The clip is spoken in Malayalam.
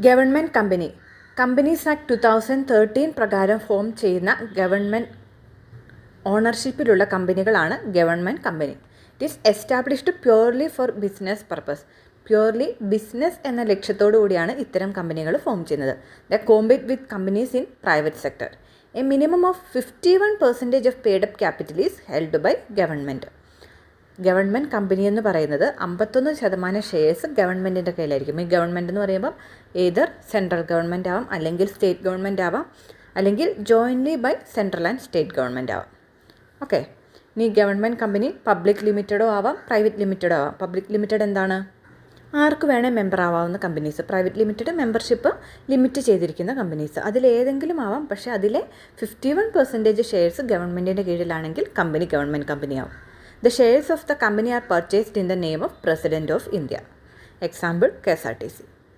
Government company. കമ്പനീസ് ആക്ട് 2013 പ്രകാരം ഫോം ചെയ്യുന്ന ഗവൺമെൻറ് ഓണർഷിപ്പിലുള്ള കമ്പനികളാണ് government company. It is established purely for business purpose. Purely business എന്ന ലക്ഷ്യത്തോടു കൂടിയാണ് ഇത്തരം കമ്പനികൾ ഫോം ചെയ്യുന്നത്. They compete with companies in private sector. A minimum of 51% of paid up capital is held by government. Government company എന്ന് പറയുന്നത് 51% ഷെയർസ് ഗവൺമെൻറ്റിൻ്റെ കയ്യിലായിരിക്കും. ഈ ഗവൺമെൻറ് എന്ന് പറയുമ്പം ഏതർ സെൻട്രൽ ഗവൺമെൻറ് ആവാം, അല്ലെങ്കിൽ സ്റ്റേറ്റ് ഗവൺമെൻറ് ആവാം, അല്ലെങ്കിൽ jointly by central and state government ആവാം. ഓക്കെ, ഇനി ഗവൺമെൻറ് കമ്പനി പബ്ലിക് ലിമിറ്റഡോ ആവാം, പ്രൈവറ്റ് ലിമിറ്റഡോ ആവാം. പബ്ലിക് ലിമിറ്റഡ് എന്താണ്? ആർക്ക് വേണേൽ മെമ്പർ ആവാവുന്ന companies. Private limited membership limit ചെയ്തിരിക്കുന്ന കമ്പനീസ്. അതിലേതെങ്കിലും ആവാം, പക്ഷേ അതിലെ 51% ഷെയർസ് ഗവൺമെൻറ്റിൻ്റെ കീഴിലാണെങ്കിൽ കമ്പനി ഗവൺമെൻറ് കമ്പനിയാവും. The shares of the company are purchased in the name of President of India. Example, KSRTC.